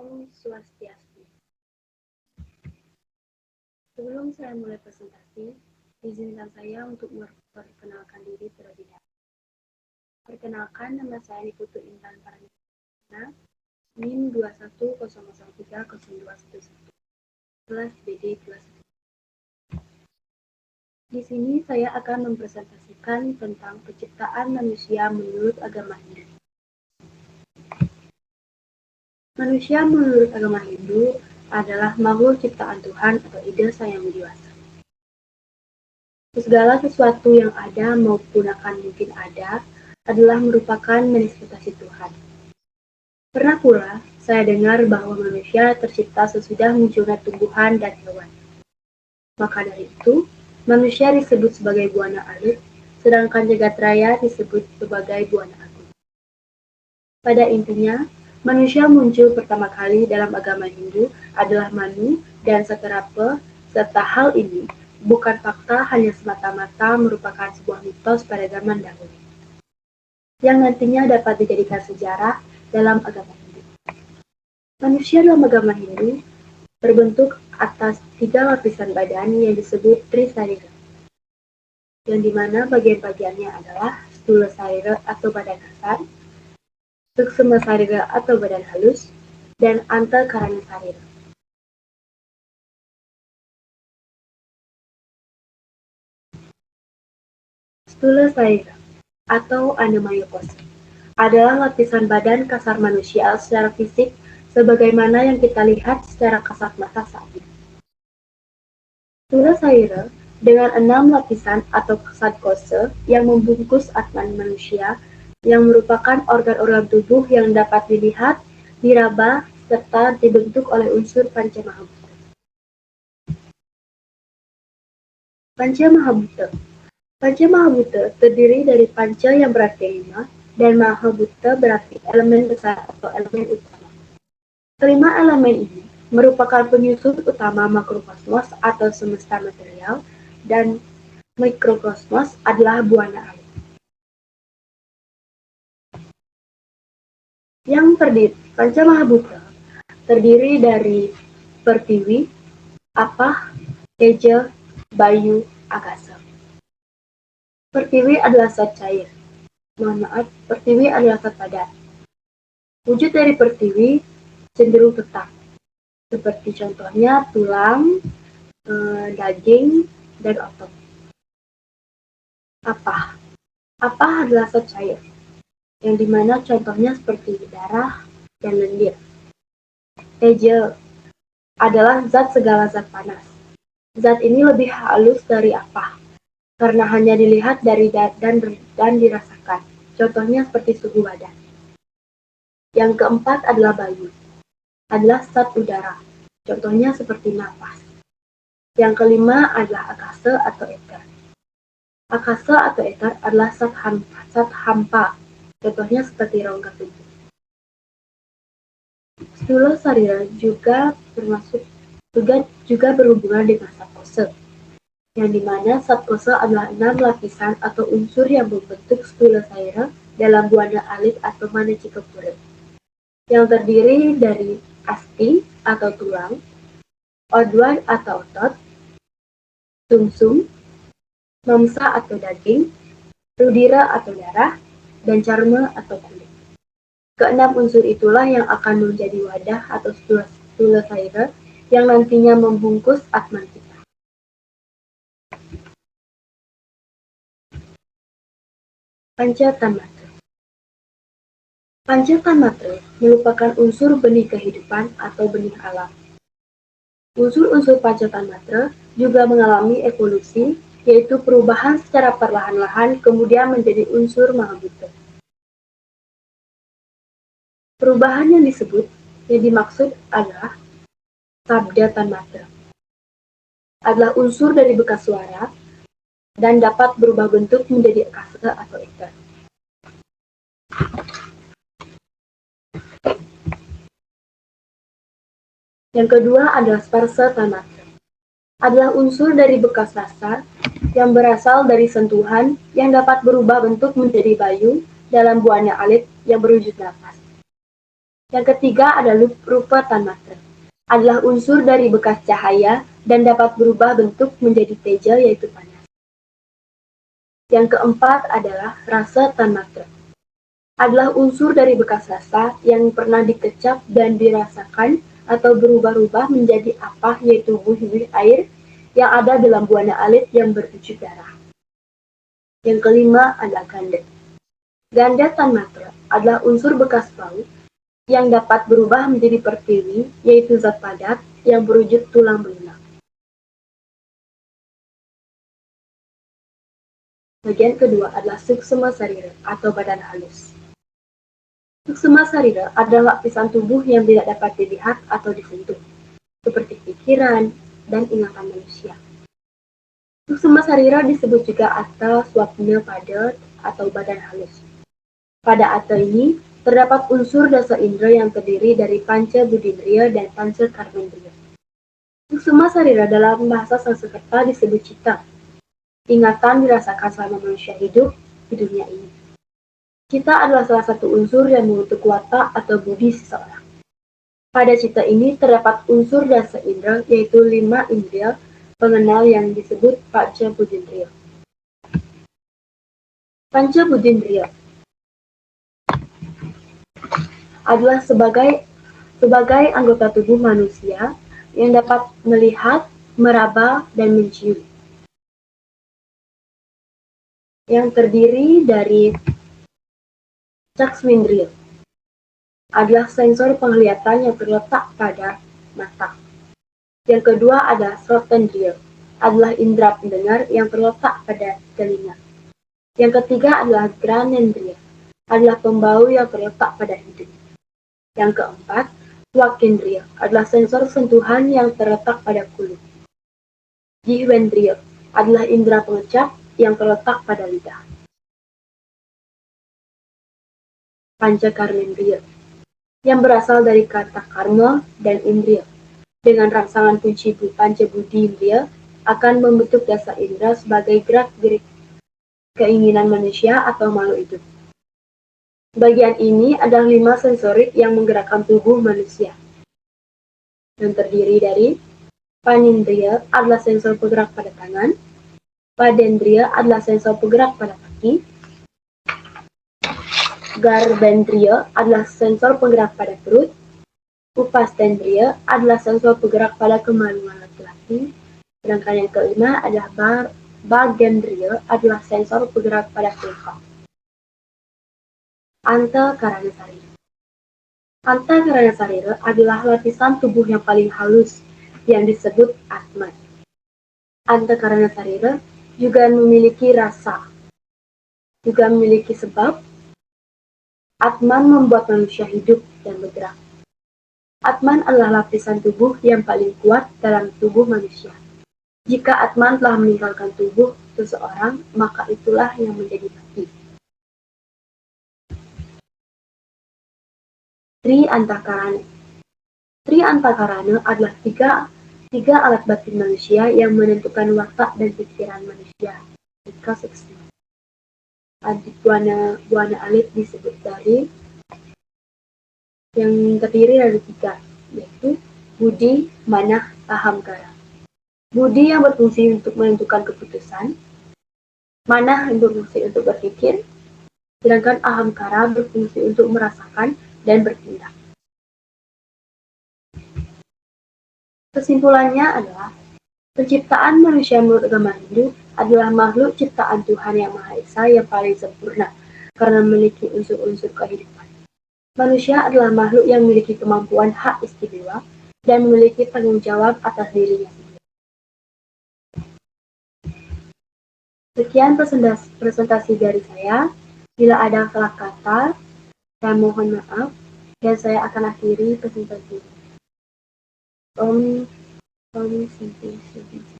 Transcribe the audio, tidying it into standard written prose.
Om Swastiastu. Sebelum saya mulai presentasi, izinkan saya untuk memperkenalkan diri terlebih dahulu. Perkenalkan, nama saya Niputu Intan Paramita, NIM 2100300211, kelas BD kelas 1. Di sini saya akan mempresentasikan tentang penciptaan manusia menurut agama Hindu. Manusia menurut agama Hindu adalah makhluk ciptaan Tuhan atau ide Sang Yang Widiwasa. Segala sesuatu yang ada maupun akan mungkin ada adalah merupakan manifestasi Tuhan. Pernah pula saya dengar bahwa manusia tercipta sesudah munculnya tumbuhan dan hewan. Maka dari itu, manusia disebut sebagai buana alit, sedangkan jagat raya disebut sebagai buana agung. Pada intinya, manusia muncul pertama kali dalam agama Hindu adalah Manu dan Satrapa, serta hal ini bukan fakta, hanya semata-mata merupakan sebuah mitos pada zaman dahulu, yang nantinya dapat dijadikan sejarah dalam agama Hindu. Manusia dalam agama Hindu berbentuk atas 3 lapisan badan yang disebut Trisarira, yang dimana bagian-bagiannya adalah Stula Sarira atau badan kasar, Suksma Sarira atau badan halus, dan Antakarana Sarira. Stula Sarira atau Annamaya Kosa adalah lapisan badan kasar manusia secara fisik sebagaimana yang kita lihat secara kasat mata saat ini. Stula Sarira dengan 6 lapisan atau kasat kosa yang membungkus atman manusia yang merupakan organ-organ tubuh yang dapat dilihat, diraba, serta dibentuk oleh unsur Panca Mahabhuta. Panca Mahabhuta. Panca Mahabhuta terdiri dari panca yang berarti 5 dan Mahabhuta berarti elemen besar atau elemen utama. Kelima elemen ini merupakan penyusun utama makrokosmos atau semesta material dan mikrokosmos adalah buana alit. Yang terdiri Panca Mahabhuta terdiri dari Pertiwi, Apah, Teja, Bayu, Akasa. Pertiwi adalah zat cair. Pertiwi adalah zat padat. Wujud dari pertiwi cenderung tetap, seperti contohnya tulang, daging, dan otot. Apah adalah zat cair, yang dimana contohnya seperti darah dan lendir. Teja adalah zat segala zat panas. Zat ini lebih halus dari apah, karena hanya dilihat dari dan dirasakan. Contohnya seperti suhu badan. Yang keempat adalah bayu, adalah zat udara. Contohnya seperti napas. Yang kelima adalah akasa atau eter. Akasa atau eter adalah zat hampa. Contohnya seperti rongga tubuh. Stula Sarira juga berhubungan dengan zat kosa, yang dimana zat kosa adalah 6 lapisan atau unsur yang membentuk Stula Sarira dalam buana alit atau Manacikapura, yang terdiri dari asti atau tulang, odwan atau otot, sumsum, mamsa atau daging, rudira atau darah, dan carma atau kulit. Keenam unsur itulah yang akan menjadi wadah atau Stula Sarira yang nantinya membungkus atman kita. Panca Tanmatra. Panca Tanmatra merupakan unsur benih kehidupan atau benih alam. Unsur-unsur Panca Tanmatra juga mengalami evolusi, yaitu perubahan secara perlahan-lahan kemudian menjadi unsur Mahabhuta. Perubahan yang dimaksud adalah Sabda Tanmatra. Adalah unsur dari bekas suara dan dapat berubah bentuk menjadi akasa atau eter. Yang kedua adalah Sparsa Tanmatra. Adalah unsur dari bekas rasa yang berasal dari sentuhan yang dapat berubah bentuk menjadi bayu dalam buana alit yang berwujud napas. Yang ketiga adalah rupa tanmatra, adalah unsur dari bekas cahaya dan dapat berubah bentuk menjadi teja yaitu panas. Yang keempat adalah rasa tanmatra, adalah unsur dari bekas rasa yang pernah dikecap dan dirasakan atau berubah-ubah menjadi apa yaitu buih-buih air yang ada dalam buana alit yang berwujud darah. Yang kelima adalah ganda. Ganda tanmatra adalah unsur bekas bau yang dapat berubah menjadi pertiwi yaitu zat padat yang berwujud tulang belulang. Bagian kedua adalah suksma sarira atau badan halus. Suksma sarira adalah lapisan tubuh yang tidak dapat dilihat atau disentuh, seperti pikiran dan ingatan manusia. Suksma sarira disebut juga atau swapna pada atau badan halus. Pada atau ini, terdapat unsur dasa indera yang terdiri dari panca budindriya dan panca karmendriya. Suksma sarira dalam bahasa Sanskerta disebut cita. Ingatan dirasakan selama manusia hidup di dunia ini. Cita adalah salah satu unsur yang membentuk watak atau budi seseorang. Pada cita ini terdapat unsur dasa indera yaitu 5 indera pengenal yang disebut panca budindriya. Panca budindriya adalah sebagai anggota tubuh manusia yang dapat melihat, meraba, dan mencium. Yang terdiri dari caksmendriya adalah sensor penglihatan yang terletak pada mata. Yang kedua adalah srotendriya, adalah indera pendengar yang terletak pada telinga. Yang ketiga adalah granendriya, adalah pembau yang terletak pada hidung. Yang keempat, twakendriya, adalah sensor sentuhan yang terletak pada kulit. Jihwendriya adalah indera pengecap yang terletak pada lidah. Pancakarmendriya, yang berasal dari kata karma dan indriya, dengan rangsangan kunci panca budi indriya akan membentuk dasa indera sebagai gerak-gerik keinginan manusia atau makhluk hidup. Bagian ini adalah 5 sensorik yang menggerakkan tubuh manusia, yang terdiri dari panindriya adalah sensor penggerak pada tangan, padendriya adalah sensor penggerak pada kaki, garbendriya adalah sensor penggerak pada perut, upastendriya adalah sensor penggerak pada kemaluan laki-laki, sedangkan yang kelima adalah bagendriya adalah sensor penggerak pada kulka. Antahkarana sarira. Antahkarana sarira adalah lapisan tubuh yang paling halus yang disebut atman. Antahkarana sarira juga memiliki rasa, juga memiliki sebab. Atman membuat manusia hidup dan bergerak. Atman adalah lapisan tubuh yang paling kuat dalam tubuh manusia. Jika Atman telah meninggalkan tubuh seseorang, maka itulah yang menjadi mati. Tri Antahkarana. Tri Antahkarana adalah tiga alat batin manusia yang menentukan watak dan pikiran manusia. Jika seksama. Adik buana alit disebut dari yang terdiri dari 3, yaitu budi, manah, ahamkara. Budi yang berfungsi untuk menentukan keputusan, manah yang berfungsi untuk berpikir, sedangkan ahamkara berfungsi untuk merasakan dan bertindak. Kesimpulannya adalah, penciptaan manusia menurut agama Hindu adalah makhluk ciptaan Tuhan Yang Maha Esa yang paling sempurna karena memiliki unsur-unsur kehidupan. Manusia adalah makhluk yang memiliki kemampuan hak istimewa dan memiliki tanggung jawab atas dirinya sendiri. Sekian presentasi dari saya. Bila ada salah kata, saya mohon maaf dan saya akan akhiri presentasi. Om Santi.